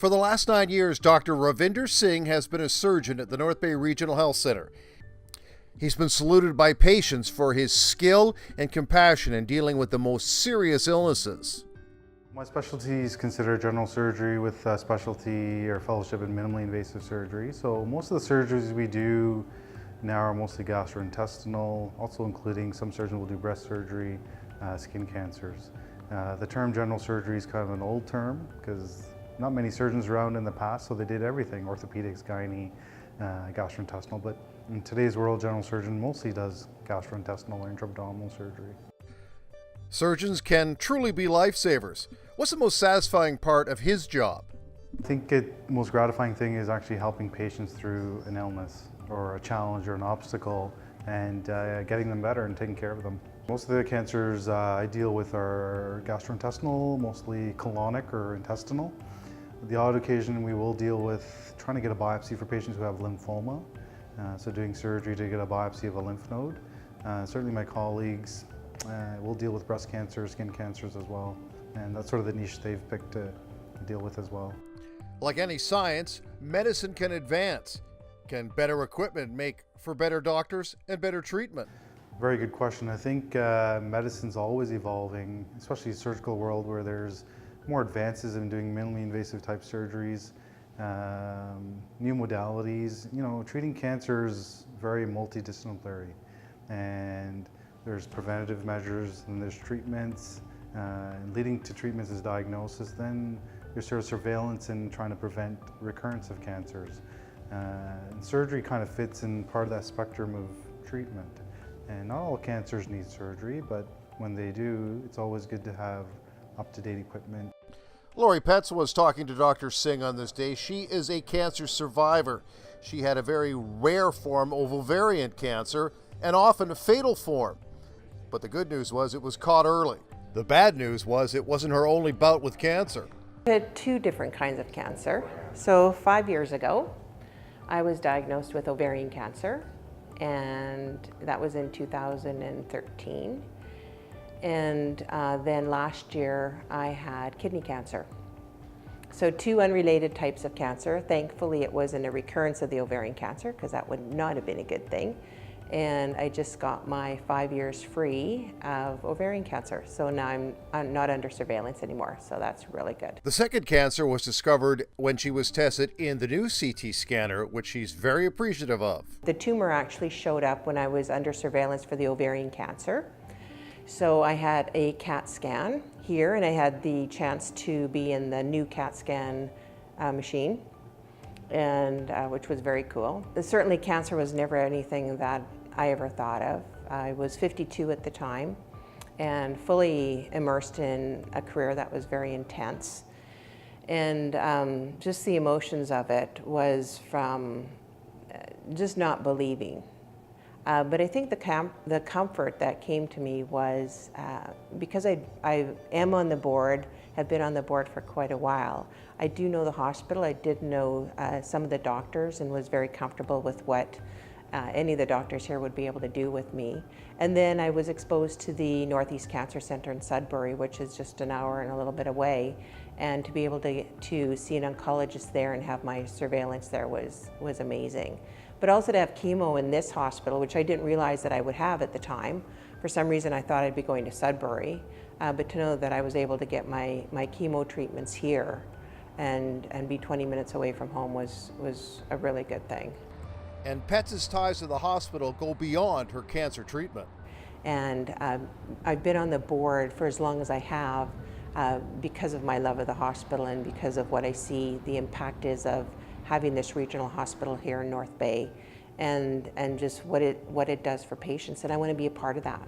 For the last 9 years, Dr. Ravinder Singh has been a surgeon at the North Bay Regional Health Center. He's been saluted by patients for his skill and compassion in dealing with the most serious illnesses. My specialty is considered general surgery with a specialty or fellowship in minimally invasive surgery. So most of the surgeries we do now are mostly gastrointestinal, also including some surgeons will do breast surgery, skin cancers. The term general surgery is kind of an old term because not many surgeons around in the past, so they did everything, orthopedics, gynae, gastrointestinal, but in today's world, general surgeon mostly does gastrointestinal or intra-abdominal surgery. Surgeons can truly be lifesavers. What's the most satisfying part of his job? I think the most gratifying thing is actually helping patients through an illness or a challenge or an obstacle and getting them better and taking care of them. Most of the cancers I deal with are gastrointestinal, mostly colonic or intestinal. The odd occasion we will deal with trying to get a biopsy for patients who have lymphoma, so doing surgery to get a biopsy of a lymph node. Certainly my colleagues will deal with breast cancer, skin cancers as well, and that's sort of the niche they've picked to deal with as well. Like any science, medicine can advance. Can better equipment make for better doctors and better treatment? Very good question. I think medicine's always evolving, especially the surgical world where there's more advances in doing minimally invasive type surgeries, new modalities. You know, treating cancer is very multidisciplinary, and there's preventative measures and there's treatments, and leading to treatments is diagnosis, then there's sort of surveillance and trying to prevent recurrence of cancers. And surgery kind of fits in part of that spectrum of treatment. And not all cancers need surgery, but when they do, it's always good to have up-to-date equipment. Lori Petz was talking to Dr. Singh on this day. She is a cancer survivor. She had a very rare form of ovarian cancer, and often a fatal form. But the good news was it was caught early. The bad news was it wasn't her only bout with cancer. I had two different kinds of cancer. So 5 years ago, I was diagnosed with ovarian cancer, and that was in 2013. And then last year I had kidney cancer. So two unrelated types of cancer. Thankfully it wasn't a recurrence of the ovarian cancer because that would not have been a good thing. And I just got my 5 years free of ovarian cancer. So now I'm not under surveillance anymore, so that's really good. The second cancer was discovered when she was tested in the new CT scanner, which she's very appreciative of. The tumor actually showed up when I was under surveillance for the ovarian cancer. So I had a CAT scan here, and I had the chance to be in the new CAT scan machine, and which was very cool. Certainly cancer was never anything that I ever thought of. I was 52 at the time and fully immersed in a career that was very intense. And just the emotions of it was from just not believing. But I think the comfort that came to me was because I am on the board, have been on the board for quite a while. I do know the hospital. I did know some of the doctors and was very comfortable with what any of the doctors here would be able to do with me. And then I was exposed to the Northeast Cancer Center in Sudbury, which is just an hour and a little bit away. And to be able to see an oncologist there and have my surveillance there was amazing. But also to have chemo in this hospital, which I didn't realize that I would have at the time. For some reason I thought I'd be going to Sudbury, but to know that I was able to get my chemo treatments here and be 20 minutes away from home was a really good thing. And Petz's ties to the hospital go beyond her cancer treatment. And I've been on the board for as long as I have because of my love of the hospital and because of what I see the impact is of having this regional hospital here in North Bay and just what it does for patients, and I want to be a part of that.